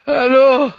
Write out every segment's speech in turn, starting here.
Hello.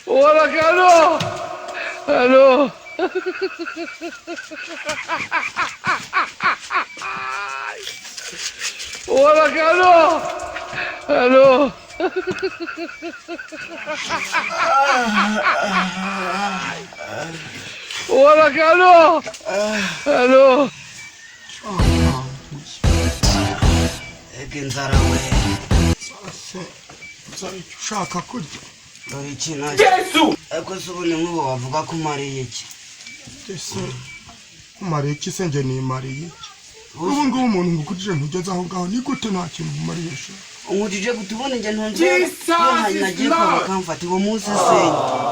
Hola, Carlos. Hello. Hola, Carlos. Hello. Hola, Carlos. Hello. Inzara we ushaka kurya dore iki Yesu ariko subone nk'ubu wavuga ko mariye iki ese umariye iki se nge nimariye iki ubu ngubu umuntu ngukujije ntugeze aho ngaho ni gute nta kintu umariye sha unkujije gutubone nge ntunze nagiye kwa bakamfata uwo munsi se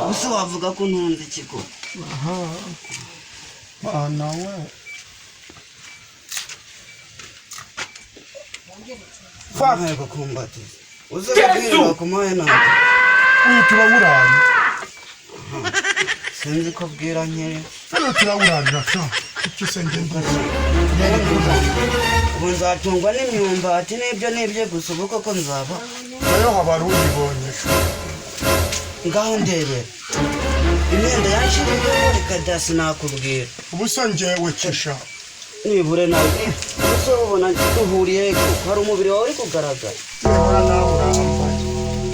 ubuse wavuga ko ntunze ikigo aha nawe Faka kukumbati. Uzabwira kumayena. Uyu turawuranye. Sinzi ko bwira nkere. Uyu turawuranira sha. Icyo senge ndaza. Uzatungwa n'imyumbati n'ibyo gusa uko ko nzaba. Ayo habarundi bonyesha. Ngaho ndebe. Imyenda yanshiriye reka dasi nakubwira. Ubusa ngewe kisha. Nibure nawe. Uso ubona duhuriye hari umubiri wawe uri kugaragara.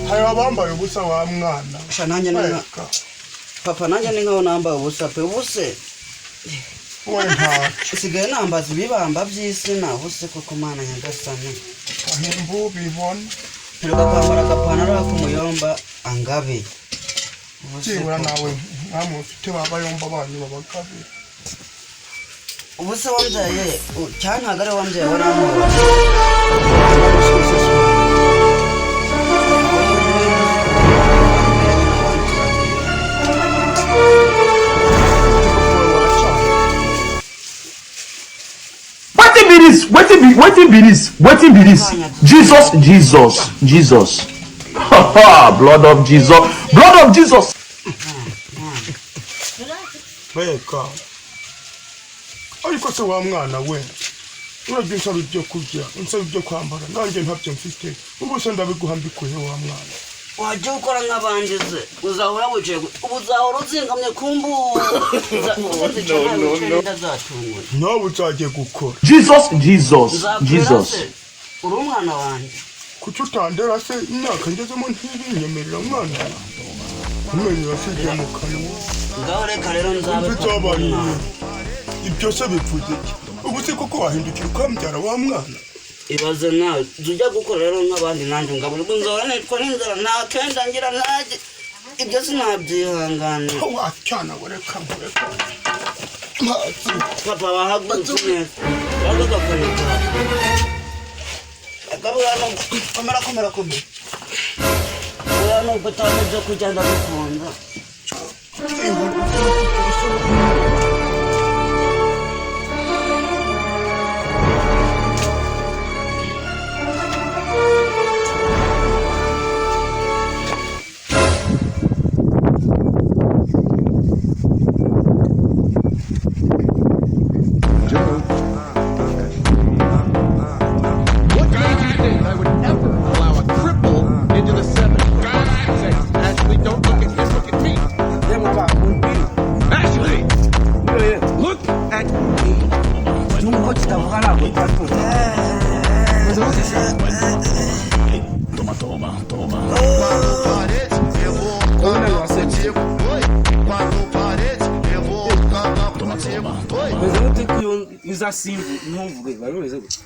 Hari abambaye ubusa wa mwana. Sha nanjye nanga. Papa nanjye ni nkaho nambaye ubusa pe ubuse. Wowe nta. Sigaye nambaza ibibamba by'isi na ubuse koko mana nyagasani. Ahimbu bibona. Peruka kwambara agapantaro k'umuyomba angabe. Kibura nawe namwe ufite babayomba banyu babagabe. Ubuse wambyaye cyane hagare wambyaye waramuwe Wetin be this? Jesus. Blood of Jesus. Beka. Ariko se wa mwana we urabye nsaba ibyo kurya nsaba ibyo kwambara nanjye ntabyo mfite ubuse ndabiguhambikuye wa mwana wajye ukora nk'abandi se uzahora wicaye ubuzahora uzingamye kumbu nawe uzagiye gukora Jesus. uri umwana wanjye kuki utandera se imyaka ngezemo ntibinyemerera mwana umenye wasigiye mu kanwa ngaho reka rero nzabe ibyo se bivuze iki ubu se koko wahindukira ukambyara wa mwana ibaze nawe tujya gukora rero nk'abandi nanjye ngaburirwa nzahora nitwa n'inzara nta kenda ngira ntajye ibyo sinabyihangane wacyana wereka papa wahagurutse neza wajya ugakoreka akabura komera uriya nubwo utanga ibyo kurya ndagukunda Toma. Izasimbu ntuvuge baroreze gute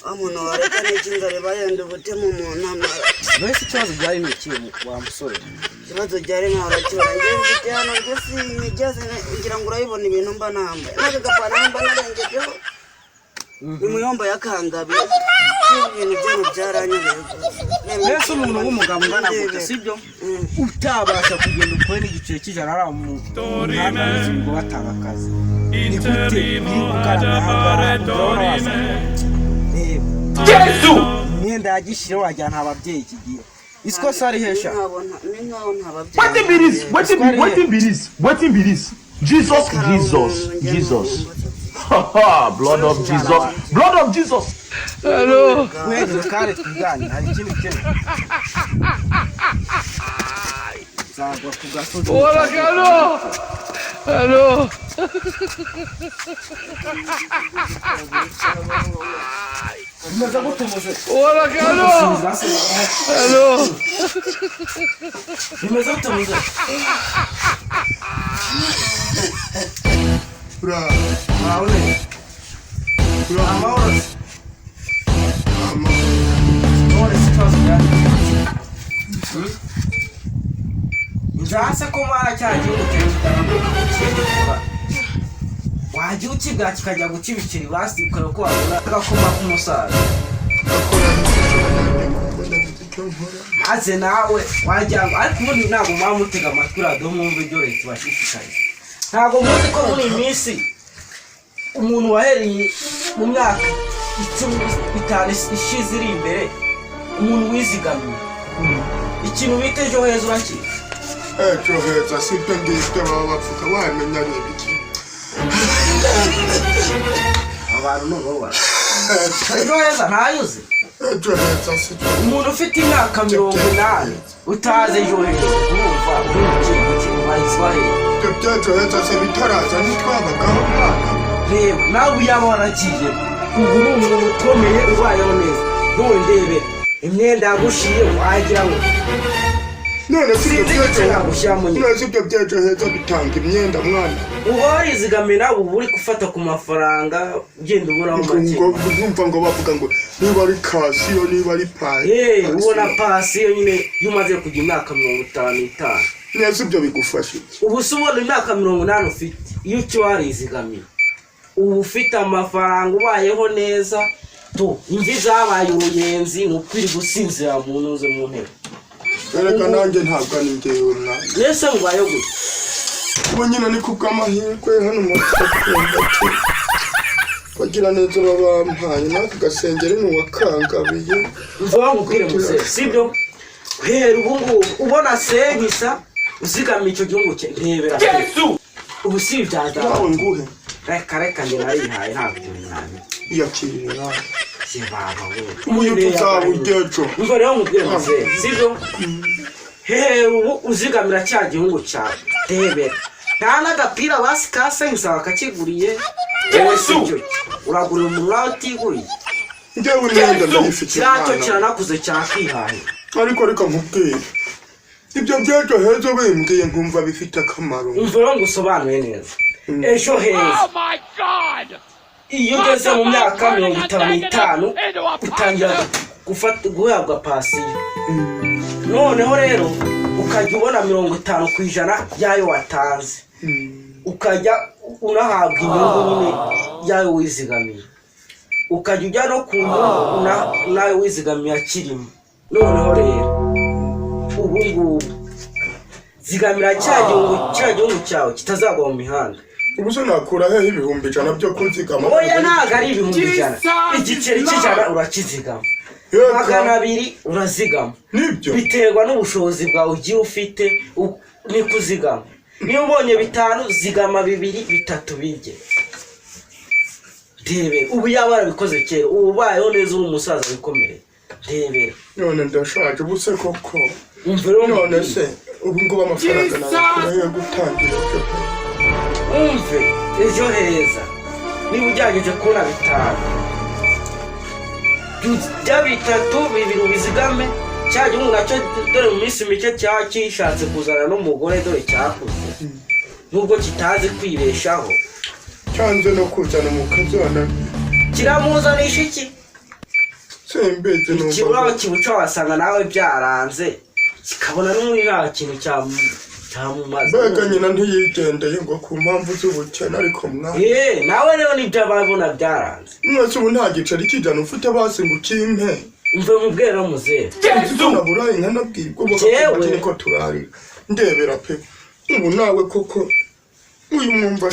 amuntu wareka n'inzara bayenda ubutemu umuntu amara bese ikibazo byari n'ikihe wa musore ikibazo byari nk'abacyora ngeze hano ngese nigeze ngira ngo urayibona ibintu mba nambaye maze gapana mba narengejeho imuyomba yakangabe ibintu byano byaranyobeye mbese umuntu w'umugabo ungana gute sibyo utabasha kugenda ukore n'igiciro cy'ijana ari mu ntara ngo batabakaza ni gute Yesu imyenda yagishireho wajyana ababyeyi kigiye isiko sari hesha Wetin be this? Jesus. Blood of Jesus. Blood of Jesus. Hello. Wewe kare kugani hari ikindi kintu. Zagwa kugasoza. Ora hello. Hello. Bimaze gutomoza. Ora hello. Hello. Bimaze gutomoza. Bra. Aule. Bra. Amauros. Ama. Ora sitazo gani? Nzasa ko mara cyaje ukekera. Waje ukiga kikajya gukibikira basi ukora ko wabona agakoma k'umusaza. Maze nawe wajyanga ariko ubundi ntabwo mwamutega amatwi radiyo mwumve ibyo leta ibashishikaye. Ntabwo muzi ko muri iyi minsi umuntu wahereye mu myaka 15 ishize iri imbere umuntu wizigamiye ikintu bita ejo heza urakira. Ejo heza sibyo ngibyo baba bavuga wamenya n'ibiki. Abantu n'ubu bara ejo heza ntayuze. Ejo heza sibyo. Umuntu ufite imyaka 80 utaze ejo heza urumva urumva wayiswaye. Ejo heza se bitaraza nitwabagaho mwana. Reba nawe uyaba waragiye ubu ni umuntu ukomeye ubayeho neza none ndebe imyenda yagushiye wagira ngo None sibyo nagushyiramo nyine. None sibyo byejo heza bitanga imyenda mwana. uba warizigamira ubu uri gufata ku mafaranga ugenda uburaho make. Ngumva ngo bavuga ngo niba ari kasiyo niba ari payi. Ubona pasiyo nyine iyo umaze kugira imyaka 55. Neza ibyo bigufasha. Ubu se ubona imyaka 80 ufite iyo cyo warizigamira ubu ufite amafaranga ubayeho neza to imvi zabaye uruyenzi nukwiri gusinzira mu ntuze mu ntebe. Ereka nanjye ntabwo ari ngewe mwana. Yese ngubayo gute ubu nyine ni kubw'amahirwe hano mu cyumba bagira neza babampaye nako gasengere ni wakangabiye. mvuga ngukire muse sibyo kwera ubu ubona senkisa uzigama icyo gihugu cye ntebera ubu si byaza Nawe nguhe reka njye narihaye ntabwo nani yakirira nawe. se baba we Uyu tuzawe ugejo. ngo rero ngukire muse sibyo ubu uzigamira cya gihugu cyawe ntebera nta n'agapira basi ka senkisa bakakiguriye Yesu uragurira umunwa utiguriye Ngewe imyenda ndayifite cyacyo mwana. kiranakuze cyakihaye Ariko reka nkubwire. Ibyo byejo heza bimbwiye nkumva bifite akamaro. umva rero ngusobanuye neza ejo heza Oh my God. iyo ugeze mu myaka 55 utangira guhabwa pasiyo. Noneho rero ukajya ubona 50% yayo watanze ukajya unahabwa inyungu nyine yayo wizigamiye ukajya ujya no ku nayo wizigamiye akirimo. Noneho rero ubu ngubu zigamira cya gihugu cyawe kitazagwa mu mihanda. Ubu se nakura hehe ibihumbi 100 byo kunzigama? Oya ntago ari ibihumbi 100. Igiceri cy'ijana urakizigama. 200 urazigama. Nibyo. Biterwa n'ubushobozi bwawe ugiye ufite ni kuzigama. Niyo ubonye 5 zigama 2 3 bijye. Debe ubu yabara bikoze kera ubu bayeho neza uri umusaza bikomere. Debe None ndashaje ubuse koko. umva rero None se ubu ngo amafaranga nawe yo gutangira byo. umve ejo heza niba ujyageje kubona 5 bya 3 bibiri ubizigame cyaje umuntu nacyo dore mu minsi mike cyashatse kuzana n'umugore dore cyakuze nubwo kitazi kwibeshaho Cyanze no kuzana umukazana. kiramuzanisha iki Sembeze no. kiburaho kibuca wasanga nawe byaranze kikabona n'umwira kintu cyamumaze. Bega nyina ntiyigendeye ngo ku mpamvu z'ubukene ariko mwana. Nawe rero nibyo ababona byaranze. Mwese ubu nta giceri kijana ufite basi ngo ukimpe. Umve mubwira muzee. Yesu naburaye nkanabwirwa bakakubwira ko turari. Ndebera pe. Ubu nawe koko uyu mwumva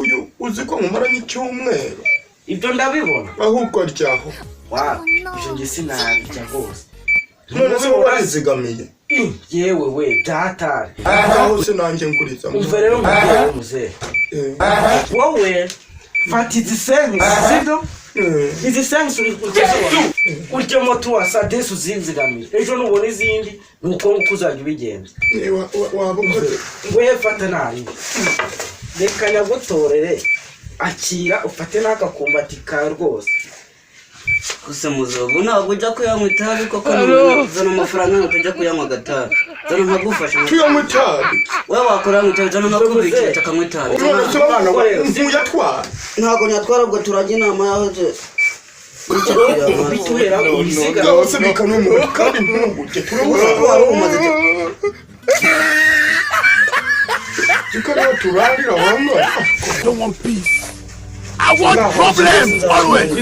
uyu uzi ko mumaranye icyumweru. Ibyo ndabibona. Ahubwo ryaho. Wa, ibyo nge sinabijya rwose. None se warizigamiye? Yewe we byatari. Aho se nanjye nguriza. Umve rero mubwira muzee. Wowe fata izi sengi sibyo izi sengi uri kuzibona urya moto wasa desi uzinzigamije ejo nubona izindi nuko uzajya ubigenza wabukore we fata nari reka nyagutorere akira ufate n'akakumbati kawe rwose gusa muzobo ntabwo ujya kuyanywa itabi koko zana amafaranga ntabwo kuyanywa agatabi zana nkagufasha tuyanywa itabi wowe wakora nk'itabi zana nkakubikira akanywa itabi ntuyatwara ntabwo nyatwara ubwo turajya inama yawe bituhera ubisiga byose bikanumura kandi ntugujye wari umaze tukariho turarira wamwe I want problems always.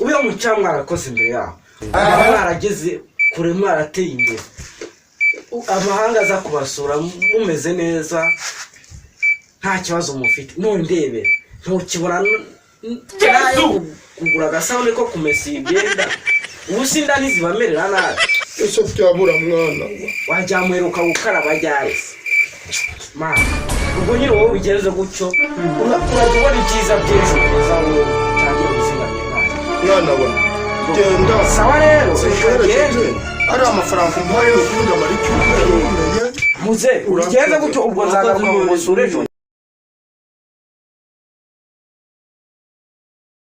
uyo mucya mwarakoze imbere yaho mwarageze kure mwarateye imbere amahanga aza kubasura mumeze neza nta kibazo mufite none ndebera ntukibona kugura agasabune ko kumesa imyenda ubu sinda ntizibamerera nabi ese byabura mwana wajyamuheruka gukaraba ryahise mana ubwo nyine wowe bigenze gutyo urajya ubona ibyiza by'ejo kugeza wowe utangiye gusigamira mwana we genda sawa rero gende ari amafaranga umpaye ubundi amara icyumweru muze ugenze gutyo ubwo nzagaruka mu musure ejo